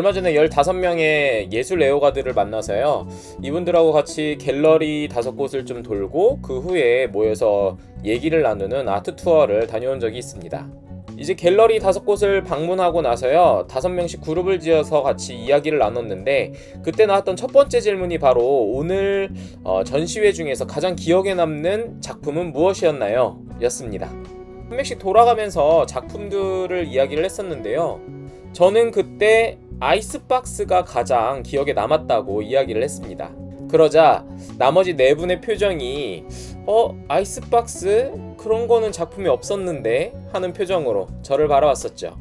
얼마 전에 15명의 예술 애호가들을 만나서요, 이분들하고 같이 갤러리 5곳을 좀 돌고 그 후에 모여서 얘기를 나누는 아트 투어를 다녀온 적이 있습니다. 이제 갤러리 5곳을 방문하고 나서요, 5명씩 그룹을 지어서 같이 이야기를 나눴는데, 그때 나왔던 첫 번째 질문이 바로 오늘 전시회 중에서 가장 기억에 남는 작품은 무엇이었나요? 였습니다. 한 명씩 돌아가면서 작품들을 이야기를 했었는데요, 저는 그때 아이스박스가 가장 기억에 남았다고 이야기를 했습니다. 그러자 나머지 4분의 표정이 아이스박스? 그런 거는 작품이 없었는데? 하는 표정으로 저를 바라봤었죠.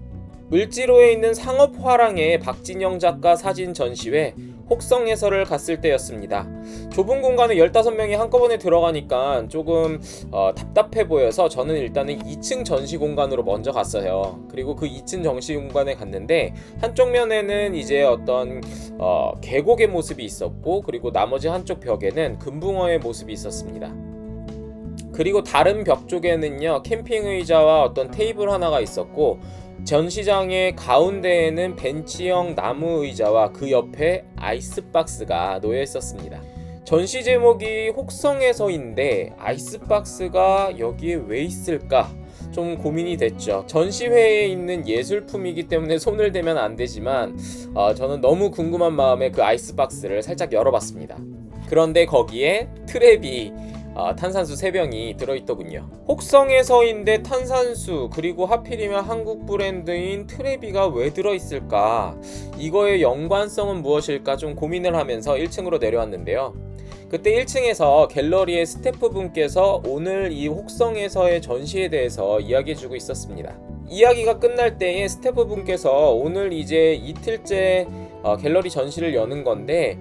을지로에 있는 상업화랑의 박진영 작가 사진 전시회 혹성해설을 갔을 때였습니다. 좁은 공간에 15명이 한꺼번에 들어가니까 조금 답답해 보여서 저는 일단은 2층 전시 공간으로 먼저 갔어요. 그리고 그 2층 전시 공간에 갔는데 한쪽 면에는 이제 어떤 계곡의 모습이 있었고, 그리고 나머지 한쪽 벽에는 금붕어의 모습이 있었습니다. 그리고 다른 벽 쪽에는요, 캠핑 의자와 어떤 테이블 하나가 있었고, 전시장의 가운데에는 벤치형 나무 의자와 그 옆에 아이스박스가 놓여 있었습니다. 전시 제목이 혹성에서인데 아이스박스가 여기에 왜 있을까? 좀 고민이 됐죠. 전시회에 있는 예술품이기 때문에 손을 대면 안 되지만 저는 너무 궁금한 마음에 그 아이스박스를 살짝 열어봤습니다. 그런데 거기에 트랩이 탄산수 3병이 들어있더군요. 혹성에서인데 탄산수, 그리고 하필이면 한국 브랜드인 트레비가 왜 들어있을까? 이거의 연관성은 무엇일까 좀 고민을 하면서 1층으로 내려왔는데요. 그때 1층에서 갤러리의 스태프분께서 오늘 이 혹성에서의 전시에 대해서 이야기해주고 있었습니다. 이야기가 끝날 때에 스태프분께서 오늘 이제 이틀째 갤러리 전시를 여는 건데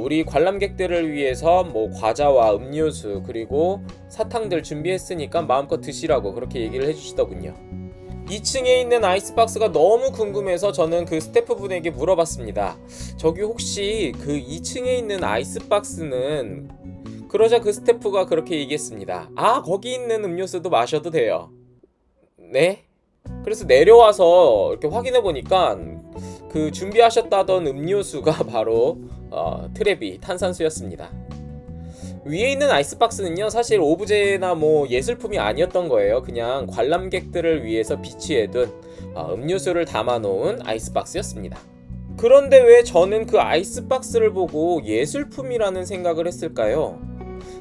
우리 관람객들을 위해서 뭐 과자와 음료수 그리고 사탕들 준비했으니까 마음껏 드시라고 그렇게 얘기를 해주시더군요. 2층에 있는 아이스박스가 너무 궁금해서 저는 그 스태프분에게 물어봤습니다. 저기 혹시 그 2층에 있는 아이스박스는, 그러자 그 스태프가 그렇게 얘기했습니다. 거기 있는 음료수도 마셔도 돼요. 네? 그래서 내려와서 이렇게 확인해 보니까 그 준비하셨다던 음료수가 바로 트레비 탄산수였습니다. 위에 있는 아이스박스는요, 사실 오브제나 뭐 예술품이 아니었던 거예요. 그냥 관람객들을 위해서 비치해둔 음료수를 담아놓은 아이스박스였습니다. 그런데 왜 저는 그 아이스박스를 보고 예술품이라는 생각을 했을까요?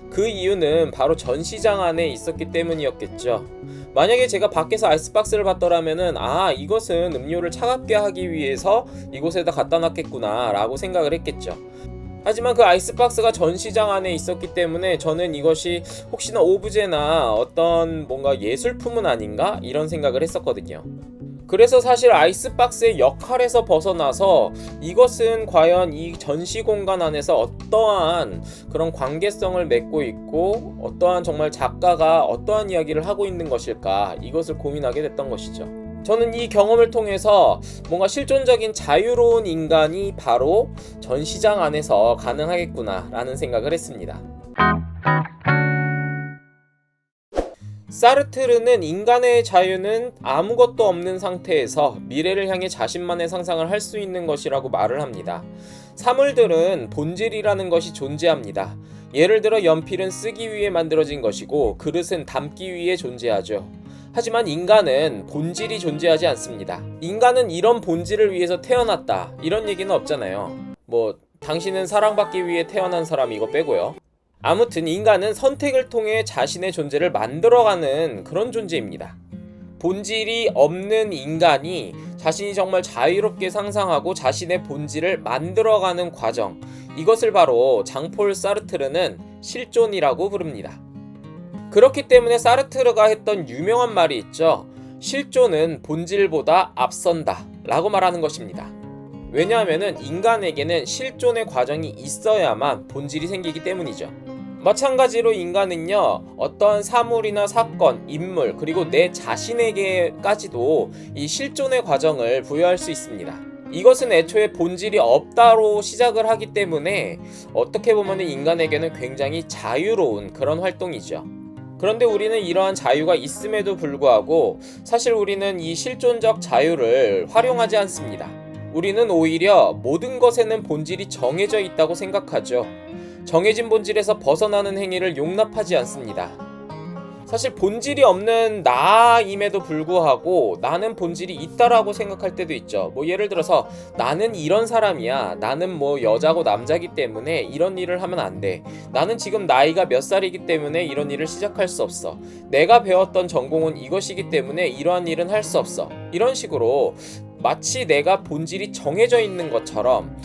그 이유는 바로 전시장 안에 있었기 때문이었겠죠. 만약에 제가 밖에서 아이스박스를 봤더라면은 이것은 음료를 차갑게 하기 위해서 이곳에다 갖다 놨겠구나 라고 생각을 했겠죠. 하지만 그 아이스박스가 전시장 안에 있었기 때문에 저는 이것이 혹시나 오브제나 어떤 뭔가 예술품은 아닌가? 이런 생각을 했었거든요. 그래서 사실 아이스박스의 역할에서 벗어나서 이것은 과연 이 전시 공간 안에서 어떠한 그런 관계성을 맺고 있고 어떠한 정말 작가가 어떠한 이야기를 하고 있는 것일까, 이것을 고민하게 됐던 것이죠. 저는 이 경험을 통해서 뭔가 실존적인 자유로운 인간이 바로 전시장 안에서 가능하겠구나 라는 생각을 했습니다. 사르트르는 인간의 자유는 아무것도 없는 상태에서 미래를 향해 자신만의 상상을 할 수 있는 것이라고 말을 합니다. 사물들은 본질이라는 것이 존재합니다. 예를 들어 연필은 쓰기 위해 만들어진 것이고 그릇은 담기 위해 존재하죠. 하지만 인간은 본질이 존재하지 않습니다. 인간은 이런 본질을 위해서 태어났다, 이런 얘기는 없잖아요. 당신은 사랑받기 위해 태어난 사람, 이거 빼고요. 아무튼 인간은 선택을 통해 자신의 존재를 만들어가는 그런 존재입니다. 본질이 없는 인간이 자신이 정말 자유롭게 상상하고 자신의 본질을 만들어가는 과정, 이것을 바로 장폴 사르트르는 실존이라고 부릅니다. 그렇기 때문에 사르트르가 했던 유명한 말이 있죠. 실존은 본질보다 앞선다 라고 말하는 것입니다. 왜냐하면 인간에게는 실존의 과정이 있어야만 본질이 생기기 때문이죠. 마찬가지로 인간은요, 어떠한 사물이나 사건, 인물, 그리고 내 자신에게까지도 이 실존의 과정을 부여할 수 있습니다. 이것은 애초에 본질이 없다로 시작을 하기 때문에 어떻게 보면 인간에게는 굉장히 자유로운 그런 활동이죠. 그런데 우리는 이러한 자유가 있음에도 불구하고 사실 우리는 이 실존적 자유를 활용하지 않습니다. 우리는 오히려 모든 것에는 본질이 정해져 있다고 생각하죠. 정해진 본질에서 벗어나는 행위를 용납하지 않습니다. 사실 본질이 없는 나임에도 불구하고 나는 본질이 있다라고 생각할 때도 있죠. 예를 들어서 나는 이런 사람이야. 나는 여자고 남자기 때문에 이런 일을 하면 안 돼. 나는 지금 나이가 몇 살이기 때문에 이런 일을 시작할 수 없어. 내가 배웠던 전공은 이것이기 때문에 이러한 일은 할 수 없어. 이런 식으로 마치 내가 본질이 정해져 있는 것처럼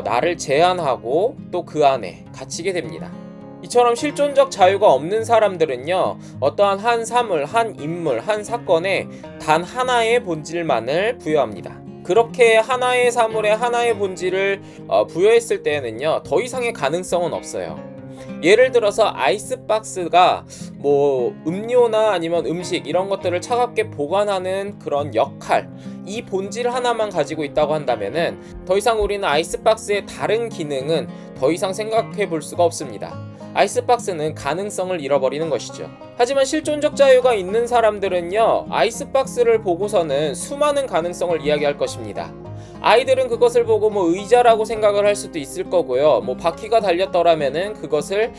나를 제한하고 또 그 안에 갇히게 됩니다. 이처럼 실존적 자유가 없는 사람들은요, 어떠한 한 사물, 한 인물, 한 사건에 단 하나의 본질만을 부여합니다. 그렇게 하나의 사물에 하나의 본질을 부여했을 때는요, 더 이상의 가능성은 없어요. 예를 들어서 아이스박스가 음료나 아니면 음식 이런 것들을 차갑게 보관하는 그런 역할, 이 본질 하나만 가지고 있다고 한다면은 더 이상 우리는 아이스박스의 다른 기능은 더 이상 생각해 볼 수가 없습니다. 아이스박스는 가능성을 잃어버리는 것이죠. 하지만 실존적 자유가 있는 사람들은요, 아이스박스를 보고서는 수많은 가능성을 이야기할 것입니다. 아이들은 그것을 보고 의자라고 생각을 할 수도 있을 거고요. 바퀴가 달렸더라면은 그것을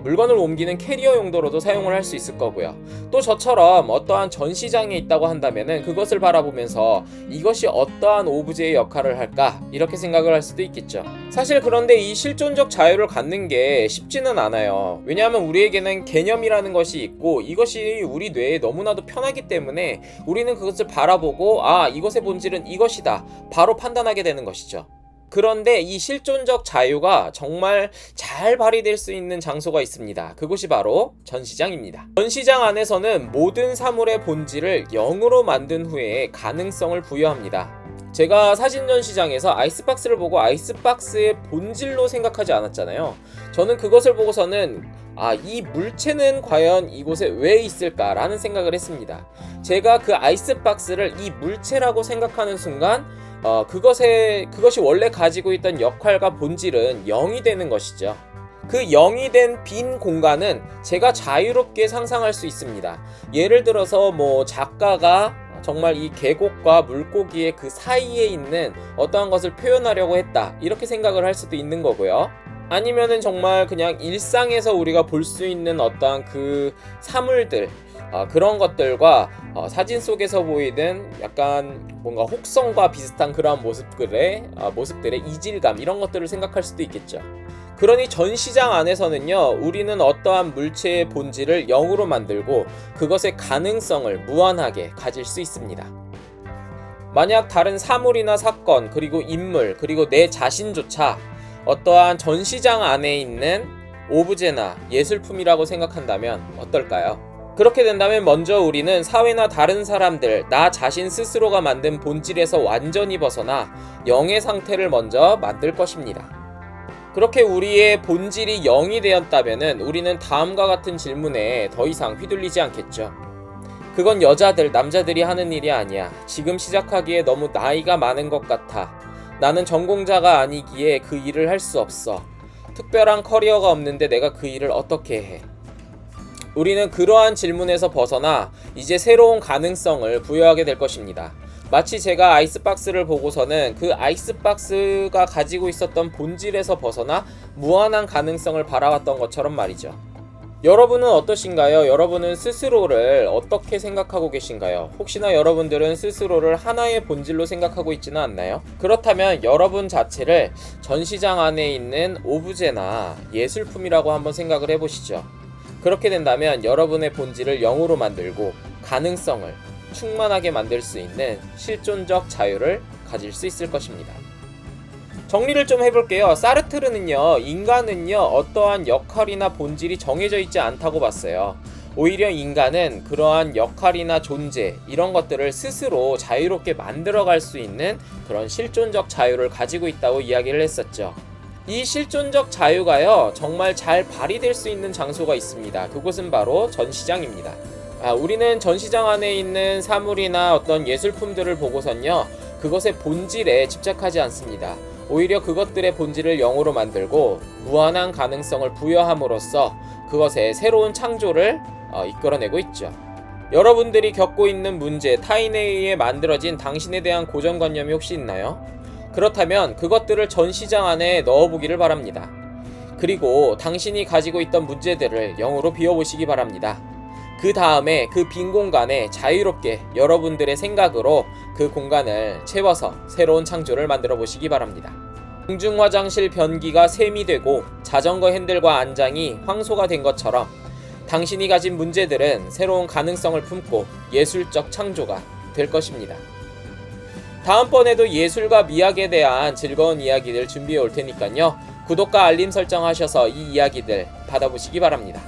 물건을 옮기는 캐리어 용도로도 사용을 할 수 있을 거고요. 또 저처럼 어떠한 전시장에 있다고 한다면은 그것을 바라보면서 이것이 어떠한 오브제의 역할을 할까? 이렇게 생각을 할 수도 있겠죠. 사실 그런데 이 실존적 자유를 갖는 게 쉽지는 않아요. 왜냐하면 우리에게는 개념이라는 것이 있고 이것이 우리 뇌에 너무나도 편하기 때문에 우리는 그것을 바라보고 이것의 본질은 이것이다. 바로 판단하게 되는 것이죠. 그런데 이 실존적 자유가 정말 잘 발휘될 수 있는 장소가 있습니다. 그곳이 바로 전시장입니다. 전시장 안에서는 모든 사물의 본질을 0으로 만든 후에 가능성을 부여합니다. 제가 사진 전시장에서 아이스박스를 보고 아이스박스의 본질로 생각하지 않았잖아요. 저는 그것을 보고서는 이 물체는 과연 이곳에 왜 있을까라는 생각을 했습니다. 제가 그 아이스박스를 이 물체라고 생각하는 순간 그것이 원래 가지고 있던 역할과 본질은 0이 되는 것이죠. 그 0이 된 빈 공간은 제가 자유롭게 상상할 수 있습니다. 예를 들어서 작가가 정말 이 계곡과 물고기의 그 사이에 있는 어떠한 것을 표현하려고 했다, 이렇게 생각을 할 수도 있는 거고요. 아니면은 정말 그냥 일상에서 우리가 볼 수 있는 어떠한 그 사물들, 그런 것들과 사진 속에서 보이는 약간 뭔가 혹성과 비슷한 그러한 모습들의 이질감, 이런 것들을 생각할 수도 있겠죠. 그러니 전시장 안에서는요, 우리는 어떠한 물체의 본질을 0으로 만들고 그것의 가능성을 무한하게 가질 수 있습니다. 만약 다른 사물이나 사건, 그리고 인물, 그리고 내 자신조차 어떠한 전시장 안에 있는 오브제나 예술품이라고 생각한다면 어떨까요? 그렇게 된다면 먼저 우리는 사회나 다른 사람들, 나 자신 스스로가 만든 본질에서 완전히 벗어나 0의 상태를 먼저 만들 것입니다. 그렇게 우리의 본질이 0이 되었다면 우리는 다음과 같은 질문에 더 이상 휘둘리지 않겠죠. 그건 여자들, 남자들이 하는 일이 아니야. 지금 시작하기에 너무 나이가 많은 것 같아. 나는 전공자가 아니기에 그 일을 할 수 없어. 특별한 커리어가 없는데 내가 그 일을 어떻게 해? 우리는 그러한 질문에서 벗어나 이제 새로운 가능성을 부여하게 될 것입니다. 마치 제가 아이스박스를 보고서는 그 아이스박스가 가지고 있었던 본질에서 벗어나 무한한 가능성을 바라봤던 것처럼 말이죠. 여러분은 어떠신가요? 여러분은 스스로를 어떻게 생각하고 계신가요? 혹시나 여러분들은 스스로를 하나의 본질로 생각하고 있지는 않나요? 그렇다면 여러분 자체를 전시장 안에 있는 오브제나 예술품이라고 한번 생각을 해보시죠. 그렇게 된다면 여러분의 본질을 0으로 만들고 가능성을 충만하게 만들 수 있는 실존적 자유를 가질 수 있을 것입니다. 정리를 좀 해볼게요. 사르트르는요, 인간은요, 어떠한 역할이나 본질이 정해져 있지 않다고 봤어요. 오히려 인간은 그러한 역할이나 존재, 이런 것들을 스스로 자유롭게 만들어갈 수 있는 그런 실존적 자유를 가지고 있다고 이야기를 했었죠. 이 실존적 자유가요, 정말 잘 발휘될 수 있는 장소가 있습니다. 그곳은 바로 전시장입니다. 우리는 전시장 안에 있는 사물이나 어떤 예술품들을 보고선요, 그것의 본질에 집착하지 않습니다. 오히려 그것들의 본질을 0으로 만들고 무한한 가능성을 부여함으로써 그것의 새로운 창조를 이끌어내고 있죠. 여러분들이 겪고 있는 문제, 타인에 의해 만들어진 당신에 대한 고정관념이 혹시 있나요? 그렇다면 그것들을 전시장 안에 넣어보기를 바랍니다. 그리고 당신이 가지고 있던 문제들을 0으로 비워보시기 바랍니다. 그 다음에 그 빈 공간에 자유롭게 여러분들의 생각으로 그 공간을 채워서 새로운 창조를 만들어 보시기 바랍니다. 공중화장실 변기가 샘이 되고 자전거 핸들과 안장이 황소가 된 것처럼 당신이 가진 문제들은 새로운 가능성을 품고 예술적 창조가 될 것입니다. 다음번에도 예술과 미학에 대한 즐거운 이야기들 준비해 올 테니까요. 구독과 알림 설정하셔서 이 이야기들 받아보시기 바랍니다.